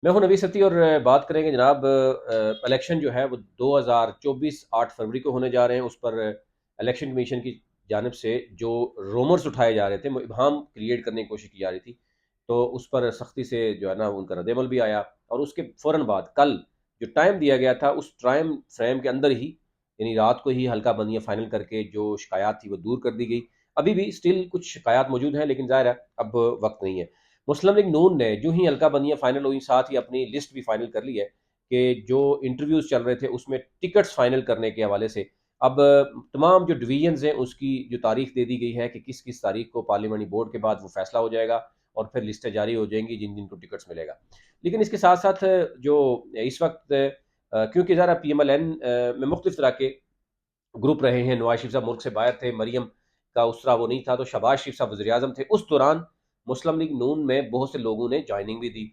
मैं हूं नबी सती और बात करेंगे जनाब। इलेक्शन जो है वो 2024 8 फरवरी को होने जा रहे हैं। उस पर इलेक्शन कमीशन की जानिब से जो रोमर्स उठाए जा रहे थे, इबहम क्रिएट करने की कोशिश की जा रही थी, तो उस पर सख्ती से जो है ना उनका रद्दमल भी आया। और उसके फ़ौरन बाद कल जो टाइम दिया गया था, उस टाइम फ्रेम के अंदर ही, यानी रात को ही हल्का बंदियाँ फाइनल करके जो शिकायत थी वो दूर कर दी गई। अभी भी स्टिल कुछ शिकायत मौजूद हैं, लेकिन ज़ाहिर है अब वक्त नहीं है। मुस्लिम लीग नून ने जो ही हल्का बंदियाँ फाइनल हुई, साथ ही अपनी लिस्ट भी फाइनल कर ली है कि जो इंटरव्यूज चल रहे थे उसमें टिकट्स फाइनल करने के हवाले से अब तमाम जो डिवीजन्स हैं उसकी जो तारीख दे दी गई है कि किस किस तारीख को पार्लियामेंट्री बोर्ड के बाद वो फैसला हो जाएगा और फिर लिस्टें जारी हो जाएंगी जिन जिन को टिकट्स मिलेगा। लेकिन इसके साथ साथ जो इस वक्त क्योंकि ज़रा PMLN में मुख्तलिफ तरह के ग्रुप रहे हैं, नवाज शरीफ साहब मुल्क से बाहर थे, मरियम का उस तरह वो नहीं था, तो शहबाज शरीफ साहब वज़ीर आज़म थे। उस दौरान मुस्लिम लीग नून में बहुत से लोगों ने ज्वाइनिंग भी दी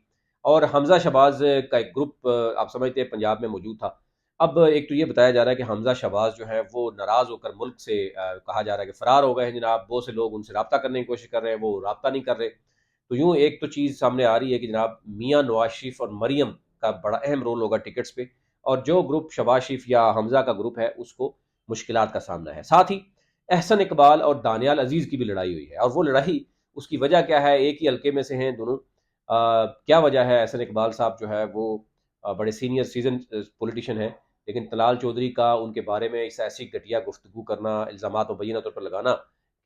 और हमज़ा शहबाज का एक ग्रुप आप समझते हैं पंजाब में मौजूद था। अब एक तो ये बताया जा रहा है कि हमज़ा शहबाज जो है वो नाराज़ होकर मुल्क से कहा जा रहा है कि फ़रार हो गए हैं जनाब। बहुत से लोग उनसे रब्ता करने की कोशिश कर रहे हैं, वो रब्ता नहीं कर रहे। तो यूँ एक तो चीज़ सामने आ रही है कि जनाब मियाँ नवाज शरीफ और मरियम का बड़ा अहम रोल होगा टिकट्स पे, और जो ग्रुप शहबाज शरीफ या हमज़ा का ग्रुप है उसको मुश्किलात का सामना है। साथ ही एहसन इकबाल और दानियाल अजीज़ की भी लड़ाई हुई है, और वो लड़ाई, उसकी वजह क्या है? एक ही हल्के में से हैं दोनों। क्या वजह है? एहसन इकबाल साहब जो है वो बड़े सीनियर सीजन पॉलिटिशियन हैं, लेकिन तलाल चौधरी का उनके बारे में इस ऐसी घटिया गुफ्तगू करना, इल्ज़ामात मुबैना तौर पर लगाना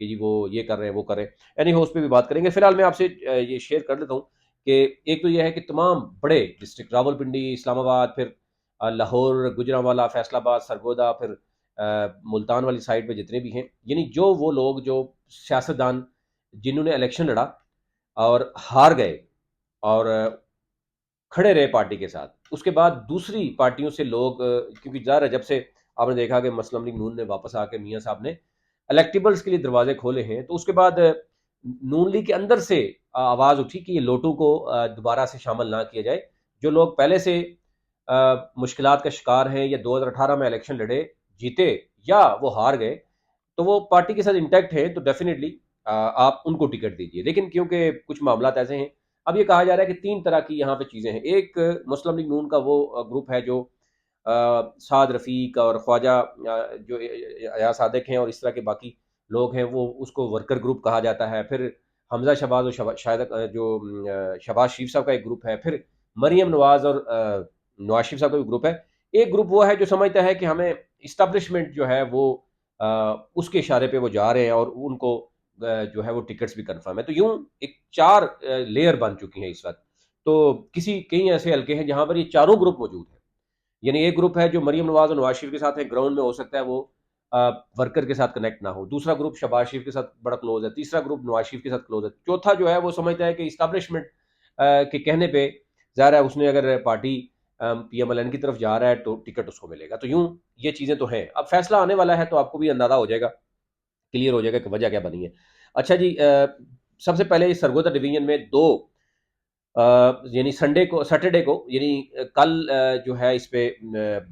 कि जी वो ये कर रहे हैं, वो कर रहे हैं। एनी हो, उस पे भी बात करेंगे। फिलहाल मैं आपसे ये शेयर कर देता हूँ कि एक तो ये है कि तमाम बड़े डिस्ट्रिक्ट रावलपिंडी, इस्लामाबाद, फिर लाहौर, गुजरांवाला, फैसलाबाद, सरगोदा, फिर मुल्तान वाली साइड पे जितने भी हैं, यानी जो वो लोग जो सियासतदान जिन्होंने इलेक्शन लड़ा और हार गए और खड़े रहे पार्टी के साथ, उसके बाद दूसरी पार्टियों से लोग क्योंकि ज़ाहिर है जब से आपने देखा कि मुस्लिम लीग नून ने वापस आके मियाँ साहब ने इलेक्टेबल्स के लिए दरवाजे खोले हैं, तो उसके बाद नून लीग के अंदर से आवाज़ उठी कि ये लोटू को दोबारा से शामिल ना किया जाए। जो लोग पहले से मुश्किलात का शिकार हैं या 2018 में इलेक्शन लड़े, जीते, या वो हार गए, तो वो पार्टी के साथ इंटैक्ट है, तो डेफिनेटली आप उनको टिकट दीजिए। लेकिन क्योंकि कुछ मामलात ऐसे हैं, अब ये कहा जा रहा है कि 3 तरह की यहाँ पे चीज़ें हैं। एक मुस्लिम लीग नून का वो ग्रुप है जो साद रफ़ीक और ख्वाजा जो अयाज सादिक हैं और इस तरह के बाकी लोग हैं, वो उसको वर्कर ग्रुप कहा जाता है। फिर हमज़ा शहबाज और शायद जो शहबाज शरीफ साहब का एक ग्रुप है। फिर मरियम नवाज़ और नवाज शरीफ साहब का भी ग्रुप है। एक ग्रुप वो है जो समझता है कि हमें इस्टेब्लिशमेंट जो है वो उसके इशारे पे वो जा रहे हैं और उनको जो है वो टिकट्स भी कन्फर्म है। तो यूँ एक 4 लेयर बन चुकी हैं इस वक़्त। तो किसी कई ऐसे हलके हैं जहाँ पर ये चारों ग्रुप मौजूद हैं। यानी एक ग्रुप है जो मरियम नवाज़ और नवाज शरीफ के साथ है, ग्राउंड में हो सकता है वो वर्कर के साथ कनेक्ट ना हो। दूसरा ग्रुप शहबाज शरीफ के साथ बड़ा क्लोज है। तीसरा ग्रुप नवाज शरीफ के साथ क्लोज है। चौथा जो है वो समझता है कि इस्टेब्लिशमेंट के कहने पे ज़ाहिर है उसने अगर पार्टी PMLN की तरफ जा रहा है तो टिकट उसको मिलेगा। तो यूँ ये चीज़ें तो हैं। अब फैसला आने वाला है तो आपको भी अंदाज़ा हो जाएगा, क्लियर हो जाएगा कि वजह क्या बनी है। अच्छा जी, सबसे पहले इस सरगोदा डिवीजन में 2 यानी संडे को, सैटरडे को, यानी कल जो है इस पे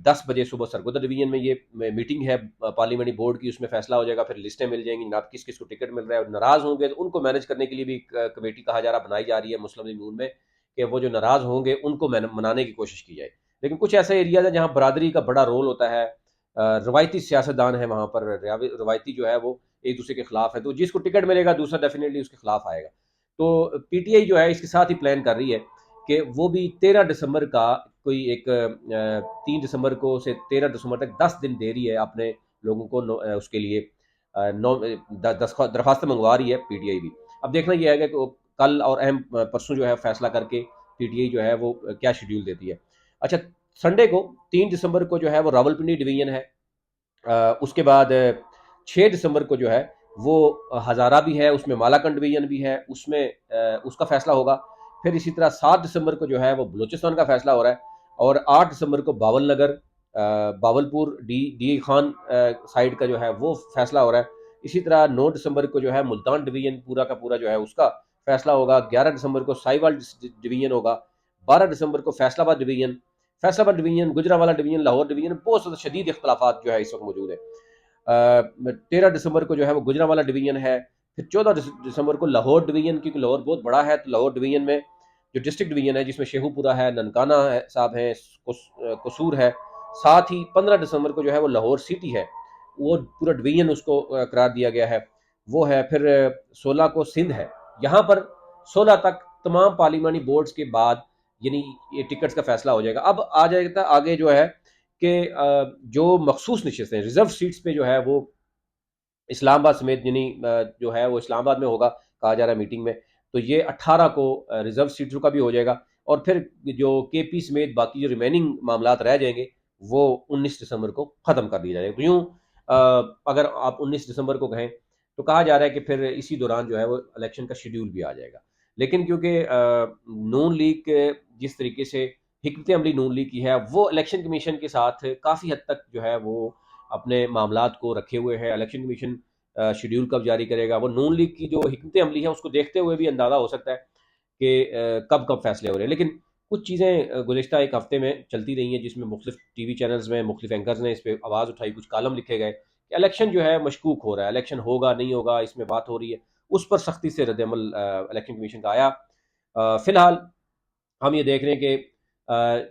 10 बजे सुबह सरगोदा डिवीजन में ये मीटिंग है पार्लियामेंट्री बोर्ड की। उसमें फैसला हो जाएगा, फिर लिस्टें मिल जाएंगी जनाब किस किस को टिकट मिल रहा है। और नाराज होंगे तो उनको मैनेज करने के लिए भी कमेटी कहा जा रहा, बनाई जा रही है मुस्लिम लीग नून में, कि वो जो नाराज होंगे उनको मनाने की कोशिश की जाए। लेकिन कुछ ऐसे एरियाज है जहाँ बरादरी का बड़ा रोल होता है, रवायती सियासतदान है वहाँ पर, रवायती जो है वो एक दूसरे के खिलाफ है, तो जिसको टिकट मिलेगा दूसरा डेफिनेटली उसके खिलाफ आएगा। तो PTI जो है इसके साथ ही प्लान कर रही है कि वो भी 13 दिसंबर का कोई एक 3 दिसंबर को से 13 दिसंबर तक 10 दिन दे रही है अपने लोगों को, उसके लिए दरखास्त मंगवा रही है PTI भी। अब देखना यह है कि कल और अहम परसों जो है फैसला करके PTI जो है वो क्या शेड्यूल देती है। अच्छा, संडे को 3 दिसंबर को जो है वो रावलपिंडी डिवीजन है। उसके बाद 6 दिसंबर को जो है वो हज़ारा भी है, उसमें मालाकंड डिवीजन भी है, उसमें उसका फैसला होगा। फिर इसी तरह 7 दिसंबर को जो है वो बलूचिस्तान का फैसला हो रहा है, और 8 दिसंबर को बावल नगर, बावलपुर, डी खान साइड का जो है वो फैसला हो रहा है। इसी तरह 9 दिसंबर को जो है मुल्तान डिवीजन पूरा का पूरा जो है उसका फैसला होगा। 11 दिसंबर को साहिवाल डिवीजन होगा। 12 दिसंबर को Faisalabad division, Gujranwala division, Lahore division, बहुत ज़्यादा शदीद इख्तलाफात जो है इस वक्त मौजूद है। 13 दिसंबर को जो है वो गुजरांवाला डिवीजन है। फिर 14 दिसंबर को लाहौर डिवीजन, क्योंकि लाहौर बहुत बड़ा है, तो लाहौर डिवीजन में जो डिस्ट्रिक्ट डिवीज़न है जिसमें शेखुपुरा है, ननकाना है साहब हैं, कसूर है, साथ ही 15 दिसंबर को जो है वो लाहौर सिटी है, वो पूरा डिवीज़न उसको करार दिया गया है, वो है। फिर 16 को सिंध है। यहाँ पर 16 तक तमाम पार्लिमानी बोर्ड्स के बाद यानी ये टिकट्स का फैसला हो जाएगा। अब आ जाएगा आगे जो है कि जो मखसूस नशिस्तें रिजर्व सीट्स पे जो है वो इस्लामाबाद समेत यानी जो है वो इस्लामाबाद में होगा, कहा जा रहा है मीटिंग में। तो ये 18 को रिजर्व सीट्स का भी हो जाएगा, और फिर जो केपी समेत बाकी जो रिमेनिंग मामलात रह जाएंगे वो 19 दिसंबर को ख़त्म कर दिया जाएगा। तो यूँ अगर आप 19 दिसंबर को कहें तो कहा जा रहा है कि फिर इसी दौरान जो है वो इलेक्शन का शेड्यूल भी आ जाएगा। लेकिन क्योंकि नून लीग जिस तरीके से हिकमत अमली नून लीग की है, वो इलेक्शन कमीशन के साथ काफ़ी हद तक जो है वो अपने मामलात को रखे हुए है। इलेक्शन कमीशन शेड्यूल कब जारी करेगा, वो नून लीग की जो हिकमत अमली है उसको देखते हुए भी अंदाज़ा हो सकता है कि कब कब फैसले हो रहे हैं। लेकिन कुछ चीज़ें गुज़िश्ता एक हफ्ते में चलती रही हैं जिसमें मुख्तलिफ टीवी चैनल्स में मुख्तलिफ एंकर्स ने इस पर आवाज़ उठाई, कुछ कालम लिखे गए कि इलेक्शन जो है मशकूक हो रहा है, इलेक्शन होगा नहीं होगा इसमें बात हो रही है। उस पर सख्ती से रद्दमल इलेक्शन कमीशन का आया। फ़िलहाल हम ये देख रहे हैं कि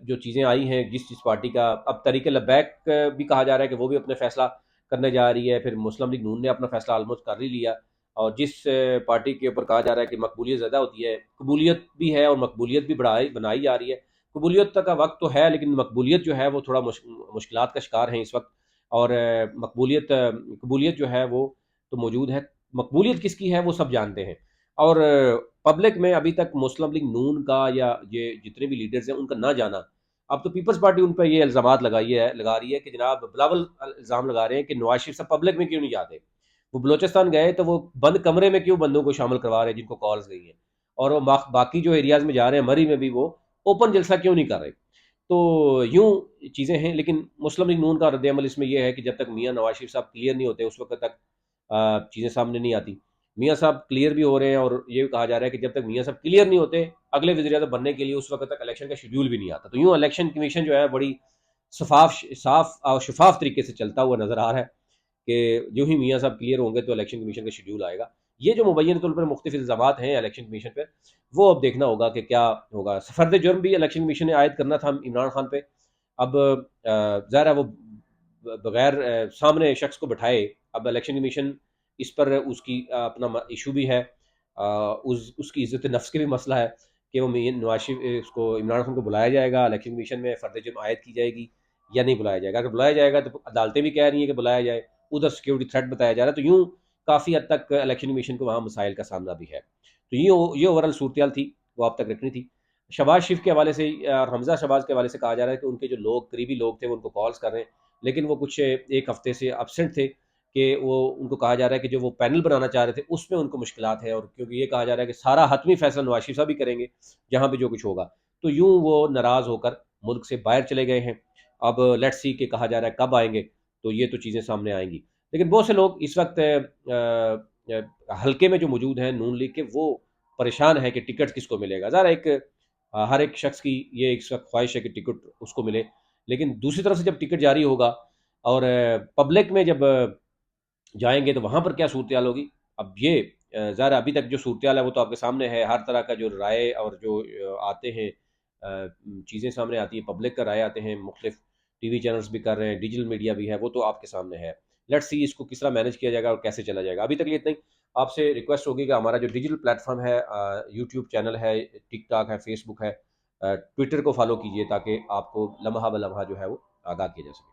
जो चीज़ें आई हैं जिस पार्टी का अब तरीके लबैक भी कहा जा रहा है कि वो भी अपने फैसला करने जा रही है। फिर मुस्लिम लीग नून ने अपना फैसला ऑलमोस्ट कर ही लिया, और जिस पार्टी के ऊपर कहा जा रहा है कि मकबूलियत ज़्यादा होती है, कबूलियत भी है और मकबूलियत भी बढ़ाई बनाई जा रही है। कबूलियत तक का वक्त तो है, लेकिन मकबूलियत जो है वो थोड़ा मुश्किलात का शिकार है इस वक्त। और कबूलियत जो है वो तो मौजूद है, मकबूलियत किसकी है वो सब जानते हैं। और पब्लिक में अभी तक मुस्लिम लीग नून का या ये जितने भी लीडर्स हैं उनका ना जाना, अब तो पीपल्स पार्टी उन पर ये इल्ज़ामात लगा रही है कि जनाब बिलावल इल्ज़ाम लगा रहे हैं कि नवाज शरीफ साहब पब्लिक में क्यों नहीं जाते। वो बलोचिस्तान गए तो वो बंद कमरे में क्यों बंदों को शामिल करवा रहे हैं जिनको कॉल्स गई हैं, और वो बाकी जो एरियाज़ में जा रहे हैं मरी में भी वो ओपन जलसा क्यों नहीं कर रहे। तो यूँ चीज़ें हैं, लेकिन मुस्लिम लीग नून का रद्द-ए-अमल इसमें ये है कि जब तक मियाँ नवाज शरीफ साहब क्लियर नहीं होते उस वक़्त तक चीज़ें सामने नहीं आती। मियाँ साहब क्लियर भी हो रहे हैं, और ये कहा जा रहा है कि जब तक मियाँ साहब क्लियर नहीं होते अगले वज़ीर-ए-आज़म बनने के लिए उस वक़्त तक इलेक्शन का शेड्यूल भी नहीं आता। तो यूँ इलेक्शन कमीशन जो है बड़ी साफ और शफ़ाफ तरीके से चलता हुआ नज़र आ रहा है कि जो ही मियाँ साहब क्लियर होंगे तो इलेक्शन कमीशन का शेड्यूल आएगा। ये जो मुबैयन तौर पर मुख्तलिफ इल्ज़ामात हैं इलेक्शन कमीशन पे, वो अब देखना होगा कि क्या होगा। फ़र्द जुर्म भी इलेक्शन कमीशन ने आयद करना था इमरान खान पे। अब ज़ाहिर है वो बगैर सामने शख्स को बैठाए, अब इलेक्शन कमीशन इस पर उसकी अपना इशू भी है, उसकी इज्जत नफ्स की भी मसला है कि वो नवाज शरीफ इसको इमरान खान को बुलाया जाएगा इलेक्शन कमीशन में, फ़र्द जुर्म आयद की जाएगी या नहीं बुलाया जाएगा। अगर बुलाया जाएगा तो अदालतें भी कह रही हैं कि बुलाया जाए, उधर सिक्योरिटी थ्रेट बताया जा रहा है। तो यूँ काफ़ी हद तक इलेक्शन कमीशन को वहाँ मसाइल का सामना भी है। तो ये ओवरऑल सूरत थी, वो आप तक रखनी थी। शहबाज शरीफ के हवाले से और हमजा शहबाज के हवाले से कहा जा रहा है कि उनके जो लोग करीबी लोग थे वो उनको कॉल्स कर रहे हैं, लेकिन वो कुछ एक हफ्ते से अपसेंट थे कि वो उनको कहा जा रहा है कि जो वो पैनल बनाना चाह रहे थे उसमें उनको मुश्किलात है, और क्योंकि ये कहा जा रहा है कि सारा हतमी फैसला नवाज शरीफ साहब ही करेंगे जहाँ भी जो कुछ होगा। तो यूँ वो नाराज़ होकर मुल्क से बाहर चले गए हैं। अब लेट्स सी कि कहा जा रहा है कब आएंगे, तो ये तो चीज़ें सामने आएंगी। लेकिन बहुत से लोग इस वक्त हल्के में जो मौजूद हैं नून लीग के, वो परेशान है कि टिकट किसको मिलेगा। ज़रा एक हर एक शख्स की ये एक ख्वाहिश है कि टिकट उसको मिले, लेकिन दूसरी तरफ से जब टिकट जारी होगा और पब्लिक में जब जाएंगे तो वहाँ पर क्या सूरत होगी। अब ये ज़ाहिर अभी तक जो सूरत है वो तो आपके सामने है, हर तरह का जो राय और जो आते हैं चीज़ें सामने आती हैं, पब्लिक का राय आते हैं, मुख्तलिफ टीवी चैनल्स भी कर रहे हैं, डिजिटल मीडिया भी है, वो तो आपके सामने है। लेट्स सी इसको किस तरह मैनेज किया जाएगा और कैसे चला जाएगा। अभी तक ये इतना ही। आपसे रिक्वेस्ट होगी कि हमारा जो डिजिटल प्लेटफॉर्म है, यूट्यूब चैनल है, टिकटॉक है, फेसबुक है, ट्विटर को फॉलो कीजिए ताकि आपको लम्हा ब लम्हा जो है वो आगाह किया जा सके।